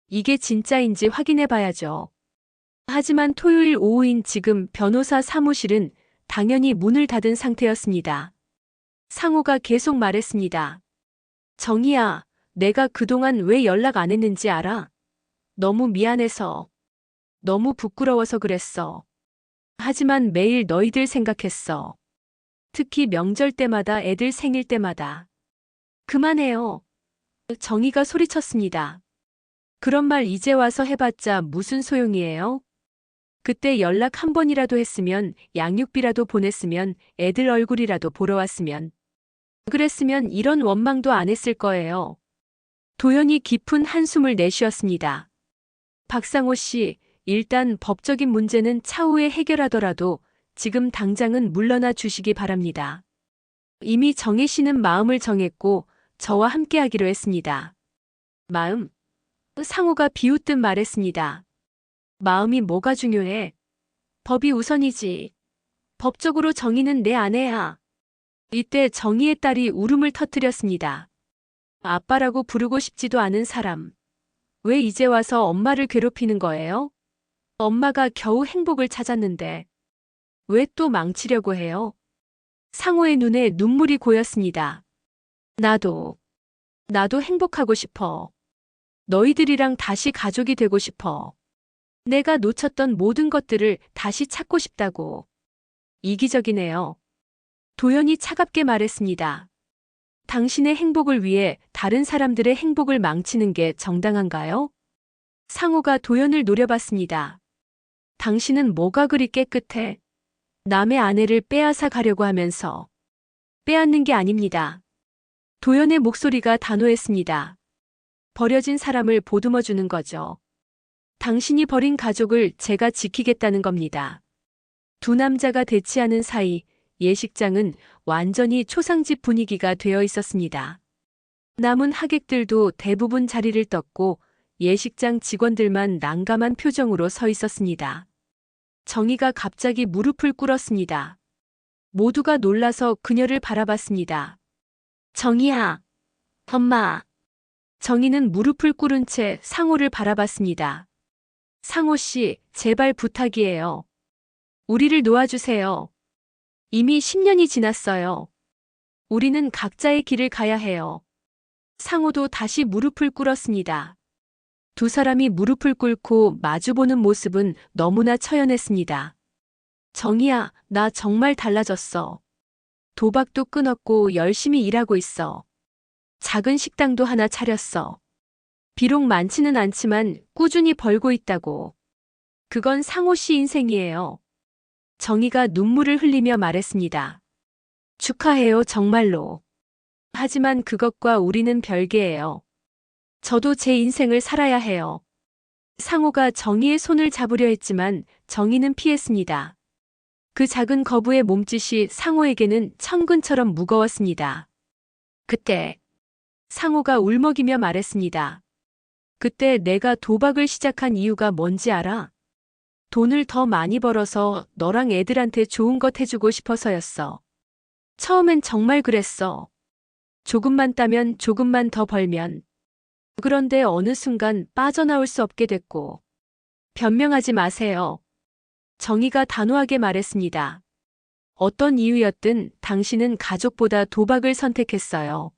이게 진짜인지 확인해 봐야죠. 하지만 토요일 오후인 지금 변호사 사무실은 당연히 문을 닫은 상태였습니다. 상호가 계속 말했습니다. 정희야, 내가 그동안 왜 연락 안 했는지 알아? 너무 미안해서. 너무 부끄러워서 그랬어. 하지만 매일 너희들 생각했어. 특히 명절 때마다 애들 생일 때마다. 그만해요. 정희가 소리쳤습니다. 그런 말 이제 와서 해봤자 무슨 소용이에요? 그때 연락 한 번이라도 했으면, 양육비라도 보냈으면, 애들 얼굴이라도 보러 왔으면. 그랬으면 이런 원망도 안 했을 거예요. 도연이 깊은 한숨을 내쉬었습니다. 박상호 씨, 일단 법적인 문제는 차후에 해결하더라도 지금 당장은 물러나 주시기 바랍니다. 이미 정혜 씨는 마음을 정했고 저와 함께하기로 했습니다. 마음? 상호가 비웃듯 말했습니다. 마음이 뭐가 중요해? 법이 우선이지. 법적으로 정희는 내 아내야. 이때 정희의 딸이 울음을 터뜨렸습니다. 아빠라고 부르고 싶지도 않은 사람. 왜 이제 와서 엄마를 괴롭히는 거예요? 엄마가 겨우 행복을 찾았는데. 왜 또 망치려고 해요? 상호의 눈에 눈물이 고였습니다. 나도 행복하고 싶어. 너희들이랑 다시 가족이 되고 싶어. 내가 놓쳤던 모든 것들을 다시 찾고 싶다고. 이기적이네요. 도연이 차갑게 말했습니다. 당신의 행복을 위해 다른 사람들의 행복을 망치는 게 정당한가요? 상호가 도연을 노려봤습니다. 당신은 뭐가 그리 깨끗해? 남의 아내를 빼앗아 가려고 하면서. 빼앗는 게 아닙니다. 도연의 목소리가 단호했습니다. 버려진 사람을 보듬어 주는 거죠. 당신이 버린 가족을 제가 지키겠다는 겁니다. 두 남자가 대치하는 사이 예식장은 완전히 초상집 분위기가 되어 있었습니다. 남은 하객들도 대부분 자리를 떴고 예식장 직원들만 난감한 표정으로 서 있었습니다. 정희가 갑자기 무릎을 꿇었습니다. 모두가 놀라서 그녀를 바라봤습니다. 정희야, 엄마. 정희는 무릎을 꿇은 채 상호를 바라봤습니다. 상호 씨, 제발 부탁이에요. 우리를 놓아주세요. 이미 10년이 지났어요. 우리는 각자의 길을 가야 해요. 상호도 다시 무릎을 꿇었습니다. 두 사람이 무릎을 꿇고 마주보는 모습은 너무나 처연했습니다. 정희야, 나 정말 달라졌어. 도박도 끊었고 열심히 일하고 있어. 작은 식당도 하나 차렸어. 비록 많지는 않지만 꾸준히 벌고 있다고. 그건 상호 씨 인생이에요. 정희가 눈물을 흘리며 말했습니다. 축하해요, 정말로. 하지만 그것과 우리는 별개예요. 저도 제 인생을 살아야 해요. 상호가 정희의 손을 잡으려 했지만 정희는 피했습니다. 그 작은 거부의 몸짓이 상호에게는 천근처럼 무거웠습니다. 그때 상호가 울먹이며 말했습니다. 그때 내가 도박을 시작한 이유가 뭔지 알아? 돈을 더 많이 벌어서 너랑 애들한테 좋은 것 해주고 싶어서였어. 처음엔 정말 그랬어. 조금만 따면 조금만 더 벌면. 그런데 어느 순간 빠져나올 수 없게 됐고. 변명하지 마세요. 정희가 단호하게 말했습니다. 어떤 이유였든 당신은 가족보다 도박을 선택했어요.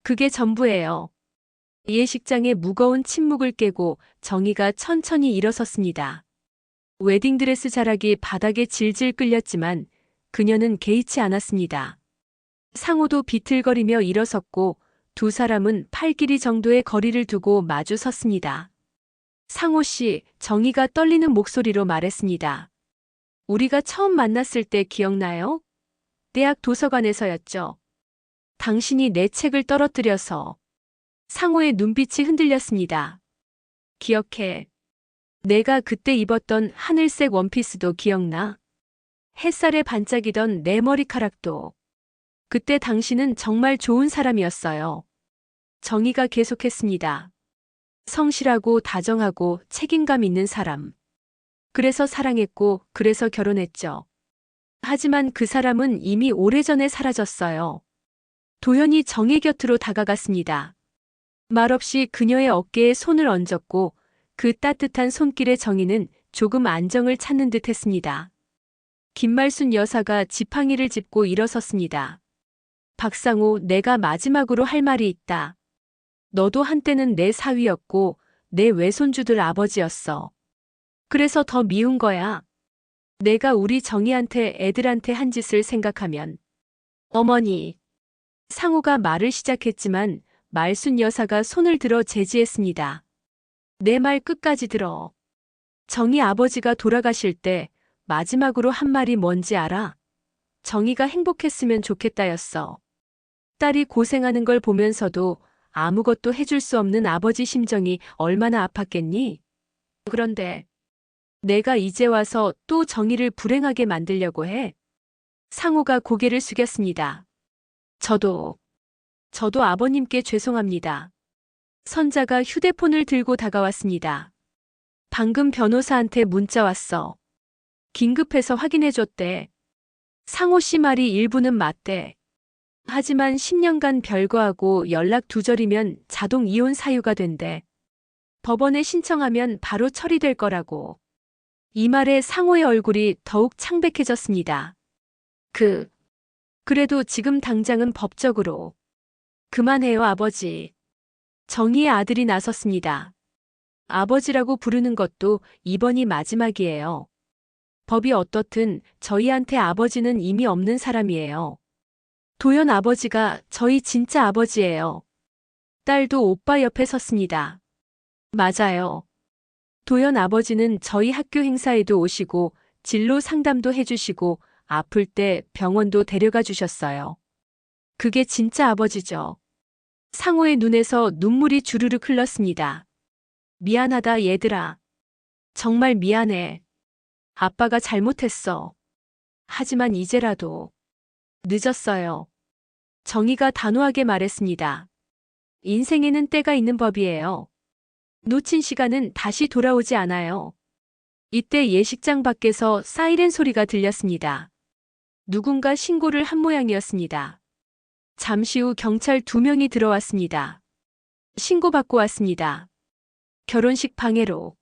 그게 전부예요. 예식장의 무거운 침묵을 깨고 정희가 천천히 일어섰습니다. 웨딩드레스 자락이 바닥에 질질 끌렸지만 그녀는 개의치 않았습니다. 상호도 비틀거리며 일어섰고 두 사람은 팔길이 정도의 거리를 두고 마주 섰습니다. 상호 씨, 정희가 떨리는 목소리로 말했습니다. 우리가 처음 만났을 때 기억나요? 대학 도서관에서였죠. 당신이 내 책을 떨어뜨려서. 상호의 눈빛이 흔들렸습니다. 기억해. 내가 그때 입었던 하늘색 원피스도 기억나? 햇살에 반짝이던 내 머리카락도. 그때 당신은 정말 좋은 사람이었어요. 정희가 계속했습니다. 성실하고 다정하고 책임감 있는 사람. 그래서 사랑했고 그래서 결혼했죠. 하지만 그 사람은 이미 오래전에 사라졌어요. 도연이 정희 곁으로 다가갔습니다. 말없이 그녀의 어깨에 손을 얹었고 그 따뜻한 손길에 정희는 조금 안정을 찾는 듯 했습니다. 김말순 여사가 지팡이를 짚고 일어섰습니다. 박상호, 내가 마지막으로 할 말이 있다. 너도 한때는 내 사위였고 내 외손주들 아버지였어. 그래서 더 미운 거야. 내가 우리 정희한테 애들한테 한 짓을 생각하면. 어머니. 상호가 말을 시작했지만 말순 여사가 손을 들어 제지했습니다. 내 말 끝까지 들어. 정희 아버지가 돌아가실 때 마지막으로 한 말이 뭔지 알아? 정희가 행복했으면 좋겠다였어. 딸이 고생하는 걸 보면서도 아무것도 해줄 수 없는 아버지 심정이 얼마나 아팠겠니? 그런데 내가 이제 와서 또 정희를 불행하게 만들려고 해? 상호가 고개를 숙였습니다. 저도 아버님께 죄송합니다. 선자가 휴대폰을 들고 다가왔습니다. 방금 변호사한테 문자 왔어. 긴급해서 확인해줬대. 상호 씨 말이 일부는 맞대. 하지만 10년간 별거하고 연락 두절이면 자동 이혼 사유가 된대. 법원에 신청하면 바로 처리될 거라고. 이 말에 상호의 얼굴이 더욱 창백해졌습니다. 그래도 지금 당장은 법적으로. 그만해요, 아버지. 정희의 아들이 나섰습니다. 아버지라고 부르는 것도 이번이 마지막이에요. 법이 어떻든 저희한테 아버지는 이미 없는 사람이에요. 도연 아버지가 저희 진짜 아버지예요. 딸도 오빠 옆에 섰습니다. 맞아요. 도연 아버지는 저희 학교 행사에도 오시고 진로 상담도 해주시고 아플 때 병원도 데려가 주셨어요. 그게 진짜 아버지죠. 상호의 눈에서 눈물이 주르륵 흘렀습니다. 미안하다 얘들아. 정말 미안해. 아빠가 잘못했어. 하지만 이제라도 늦었어요. 정희가 단호하게 말했습니다. 인생에는 때가 있는 법이에요. 놓친 시간은 다시 돌아오지 않아요. 이때 예식장 밖에서 사이렌 소리가 들렸습니다. 누군가 신고를 한 모양이었습니다. 잠시 후 경찰 2명이 들어왔습니다. 신고받고 왔습니다. 결혼식 방해로.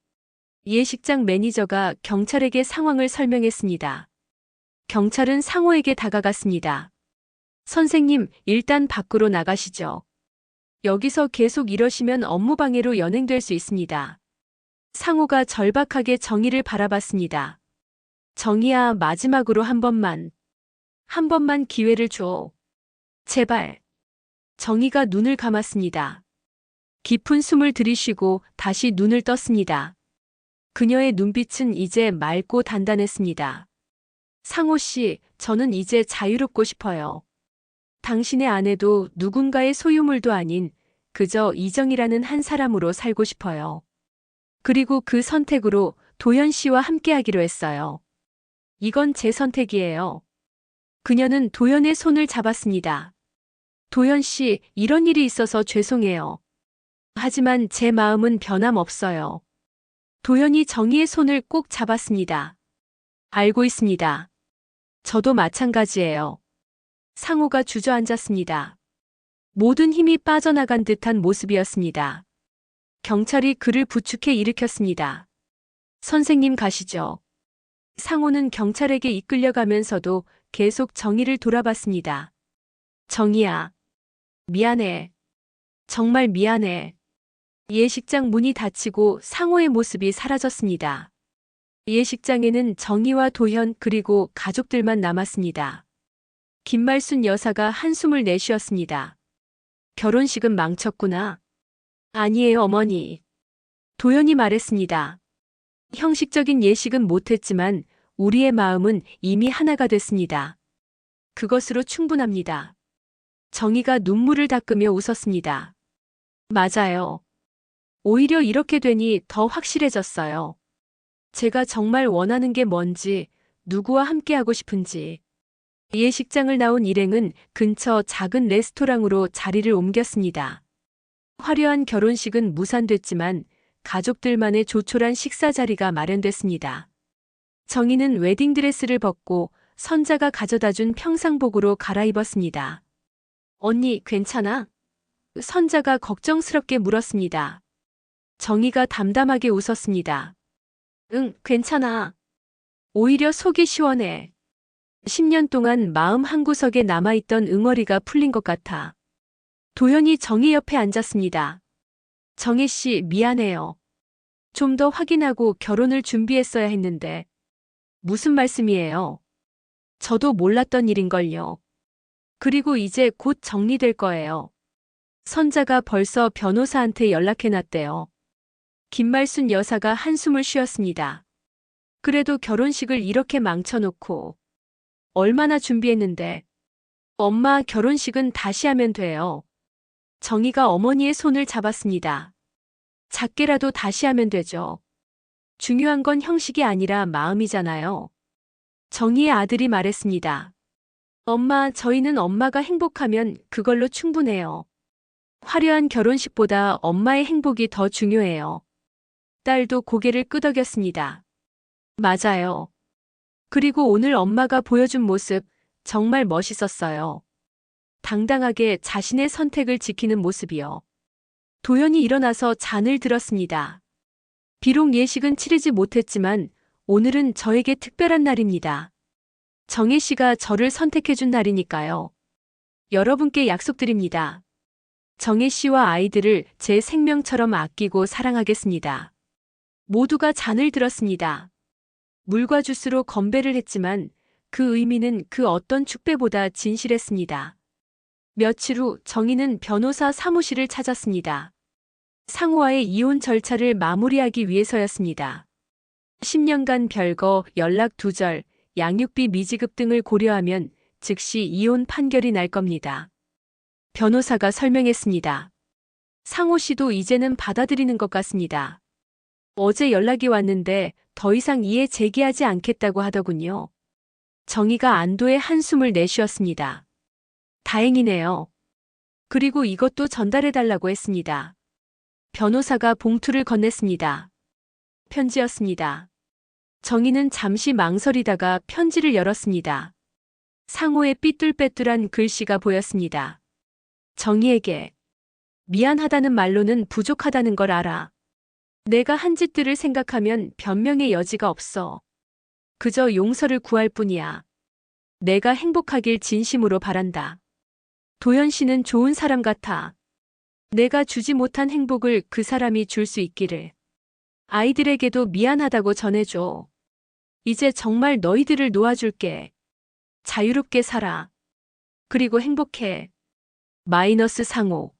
예식장 매니저가 경찰에게 상황을 설명했습니다. 경찰은 상호에게 다가갔습니다. 선생님, 일단 밖으로 나가시죠. 여기서 계속 이러시면 업무방해로 연행될 수 있습니다. 상호가 절박하게 정희를 바라봤습니다. 정희야, 마지막으로 한 번만 기회를 줘. 제발. 정희가 눈을 감았습니다. 깊은 숨을 들이쉬고 다시 눈을 떴습니다. 그녀의 눈빛은 이제 맑고 단단했습니다. 상호 씨, 저는 이제 자유롭고 싶어요. 당신의 아내도 누군가의 소유물도 아닌 그저 이정이라는 한 사람으로 살고 싶어요. 그리고 그 선택으로 도연 씨와 함께하기로 했어요. 이건 제 선택이에요. 그녀는 도연의 손을 잡았습니다. 도연 씨, 이런 일이 있어서 죄송해요. 하지만 제 마음은 변함없어요. 도연이 정희의 손을 꼭 잡았습니다. 알고 있습니다. 저도 마찬가지예요. 상호가 주저앉았습니다. 모든 힘이 빠져나간 듯한 모습이었습니다. 경찰이 그를 부축해 일으켰습니다. 선생님 가시죠. 상호는 경찰에게 이끌려가면서도 계속 정희를 돌아봤습니다. 정희야. 미안해. 정말 미안해. 예식장 문이 닫히고 상호의 모습이 사라졌습니다. 예식장에는 정희와 도현 그리고 가족들만 남았습니다. 김말순 여사가 한숨을 내쉬었습니다. 결혼식은 망쳤구나. 아니에요, 어머니. 도연이 말했습니다. 형식적인 예식은 못했지만 우리의 마음은 이미 하나가 됐습니다. 그것으로 충분합니다. 정희가 눈물을 닦으며 웃었습니다. 맞아요. 오히려 이렇게 되니 더 확실해졌어요. 제가 정말 원하는 게 뭔지, 누구와 함께하고 싶은지. 예식장을 나온 일행은 근처 작은 레스토랑으로 자리를 옮겼습니다. 화려한 결혼식은 무산됐지만 가족들만의 조촐한 식사 자리가 마련됐습니다. 정희는 웨딩드레스를 벗고 선자가 가져다준 평상복으로 갈아입었습니다. 언니, 괜찮아? 선자가 걱정스럽게 물었습니다. 정희가 담담하게 웃었습니다. 응, 괜찮아. 오히려 속이 시원해. 10년 동안 마음 한구석에 남아있던 응어리가 풀린 것 같아. 도연이 정희 옆에 앉았습니다. 정희 씨, 미안해요. 좀 더 확인하고 결혼을 준비했어야 했는데. 무슨 말씀이에요? 저도 몰랐던 일인걸요. 그리고 이제 곧 정리될 거예요. 선자가 벌써 변호사한테 연락해놨대요. 김말순 여사가 한숨을 쉬었습니다. 그래도 결혼식을 이렇게 망쳐놓고 얼마나 준비했는데. 엄마, 결혼식은 다시 하면 돼요. 정희가 어머니의 손을 잡았습니다. 작게라도 다시 하면 되죠. 중요한 건 형식이 아니라 마음이잖아요. 정희의 아들이 말했습니다. 엄마, 저희는 엄마가 행복하면 그걸로 충분해요. 화려한 결혼식보다 엄마의 행복이 더 중요해요. 딸도 고개를 끄덕였습니다. 맞아요. 그리고 오늘 엄마가 보여준 모습 정말 멋있었어요. 당당하게 자신의 선택을 지키는 모습이요. 도연이 일어나서 잔을 들었습니다. 비록 예식은 치르지 못했지만 오늘은 저에게 특별한 날입니다. 정혜 씨가 저를 선택해준 날이니까요. 여러분께 약속드립니다. 정혜 씨와 아이들을 제 생명처럼 아끼고 사랑하겠습니다. 모두가 잔을 들었습니다. 물과 주스로 건배를 했지만 그 의미는 그 어떤 축배보다 진실했습니다. 며칠 후 정희는 변호사 사무실을 찾았습니다. 상호와의 이혼 절차를 마무리하기 위해서였습니다. 10년간 별거, 연락 두절, 양육비 미지급 등을 고려하면 즉시 이혼 판결이 날 겁니다. 변호사가 설명했습니다. 상호 씨도 이제는 받아들이는 것 같습니다. 어제 연락이 왔는데 더 이상 이해 제기하지 않겠다고 하더군요. 정희가 안도의 한숨을 내쉬었습니다. 다행이네요. 그리고 이것도 전달해달라고 했습니다. 변호사가 봉투를 건넸습니다. 편지였습니다. 정희는 잠시 망설이다가 편지를 열었습니다. 상호의 삐뚤빼뚤한 글씨가 보였습니다. 정희에게 미안하다는 말로는 부족하다는 걸 알아. 내가 한 짓들을 생각하면 변명의 여지가 없어. 그저 용서를 구할 뿐이야. 내가 행복하길 진심으로 바란다. 도현 씨는 좋은 사람 같아. 내가 주지 못한 행복을 그 사람이 줄 수 있기를. 아이들에게도 미안하다고 전해줘. 이제 정말 너희들을 놓아줄게. 자유롭게 살아. 그리고 행복해. 마이너스 상호.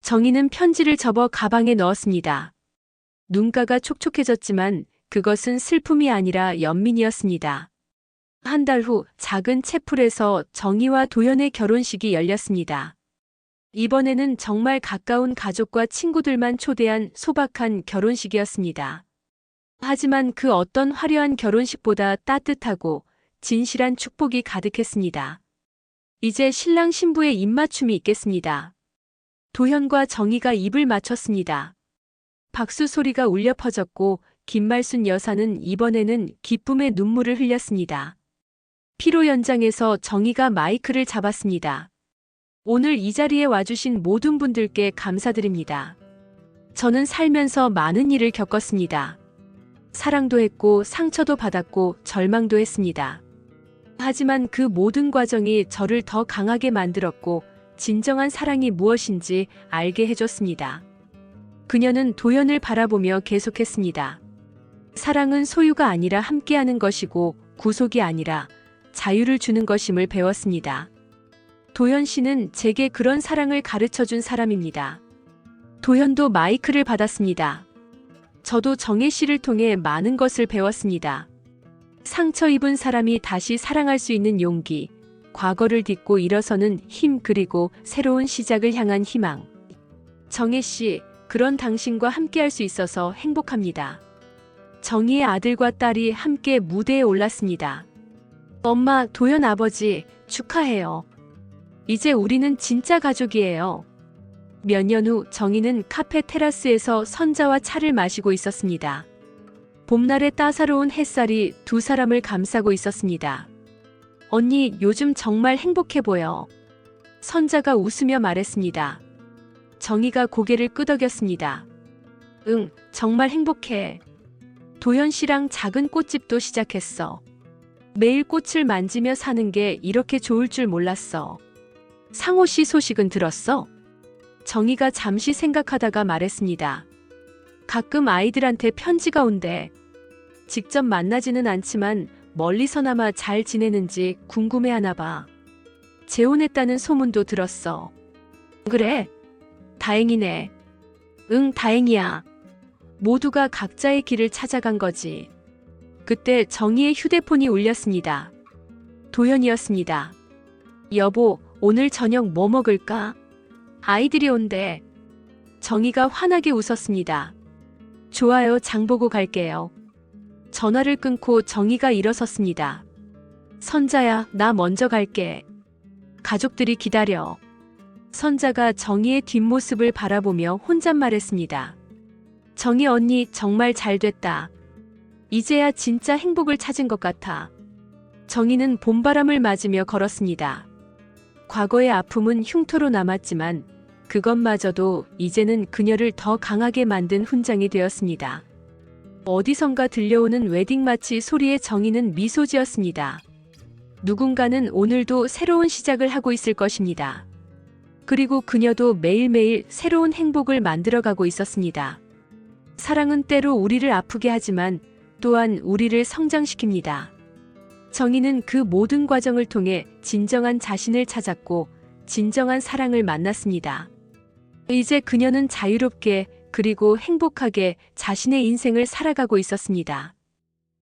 정희는 편지를 접어 가방에 넣었습니다. 눈가가 촉촉해졌지만 그것은 슬픔이 아니라 연민이었습니다. 한 달 후 작은 채플에서 정희와 도현의 결혼식이 열렸습니다. 이번에는 정말 가까운 가족과 친구들만 초대한 소박한 결혼식이었습니다. 하지만 그 어떤 화려한 결혼식보다 따뜻하고 진실한 축복이 가득했습니다. 이제 신랑 신부의 입맞춤이 있겠습니다. 도현과 정희가 입을 맞췄습니다. 박수 소리가 울려 퍼졌고 김말순 여사는 이번에는 기쁨의 눈물을 흘렸습니다. 피로 연장에서 정희가 마이크를 잡았습니다. 오늘 이 자리에 와주신 모든 분들께 감사드립니다. 저는 살면서 많은 일을 겪었습니다. 사랑도 했고 상처도 받았고 절망도 했습니다. 하지만 그 모든 과정이 저를 더 강하게 만들었고 진정한 사랑이 무엇인지 알게 해줬습니다. 그녀는 도현을 바라보며 계속했습니다. 사랑은 소유가 아니라 함께하는 것이고 구속이 아니라 자유를 주는 것임을 배웠습니다. 도현 씨는 제게 그런 사랑을 가르쳐준 사람입니다. 도현도 마이크를 받았습니다. 저도 정혜 씨를 통해 많은 것을 배웠습니다. 상처 입은 사람이 다시 사랑할 수 있는 용기, 과거를 딛고 일어서는 힘 그리고 새로운 시작을 향한 희망. 정혜 씨, 그런 당신과 함께할 수 있어서 행복합니다. 정희의 아들과 딸이 함께 무대에 올랐습니다. 엄마, 도현 아버지, 축하해요. 이제 우리는 진짜 가족이에요. 몇 년 후 정희는 카페 테라스에서 선자와 차를 마시고 있었습니다. 봄날의 따사로운 햇살이 두 사람을 감싸고 있었습니다. 언니, 요즘 정말 행복해 보여. 선자가 웃으며 말했습니다. 정희가 고개를 끄덕였습니다. 응, 정말 행복해. 도현 씨랑 작은 꽃집도 시작했어. 매일 꽃을 만지며 사는 게 이렇게 좋을 줄 몰랐어. 상호 씨 소식은 들었어? 정희가 잠시 생각하다가 말했습니다. 가끔 아이들한테 편지가 온대. 직접 만나지는 않지만 멀리서나마 잘 지내는지 궁금해하나 봐. 재혼했다는 소문도 들었어. 그래? 다행이네. 응, 다행이야. 모두가 각자의 길을 찾아간 거지. 그때 정희의 휴대폰이 울렸습니다. 도현이었습니다. 여보, 오늘 저녁 뭐 먹을까? 아이들이 온대. 정희가 환하게 웃었습니다. 좋아요, 장 보고 갈게요. 전화를 끊고 정희가 일어섰습니다. 선자야, 나 먼저 갈게. 가족들이 기다려. 선자가 정희의 뒷모습을 바라보며 혼잣말했습니다. 정희 언니 정말 잘 됐다. 이제야 진짜 행복을 찾은 것 같아. 정희는 봄바람을 맞으며 걸었습니다. 과거의 아픔은 흉터로 남았지만 그것마저도 이제는 그녀를 더 강하게 만든 훈장이 되었습니다. 어디선가 들려오는 웨딩마치 소리에 정희는 미소 지었습니다. 누군가는 오늘도 새로운 시작을 하고 있을 것입니다. 그리고 그녀도 매일매일 새로운 행복을 만들어가고 있었습니다. 사랑은 때로 우리를 아프게 하지만 또한 우리를 성장시킵니다. 정희는 그 모든 과정을 통해 진정한 자신을 찾았고 진정한 사랑을 만났습니다. 이제 그녀는 자유롭게 그리고 행복하게 자신의 인생을 살아가고 있었습니다.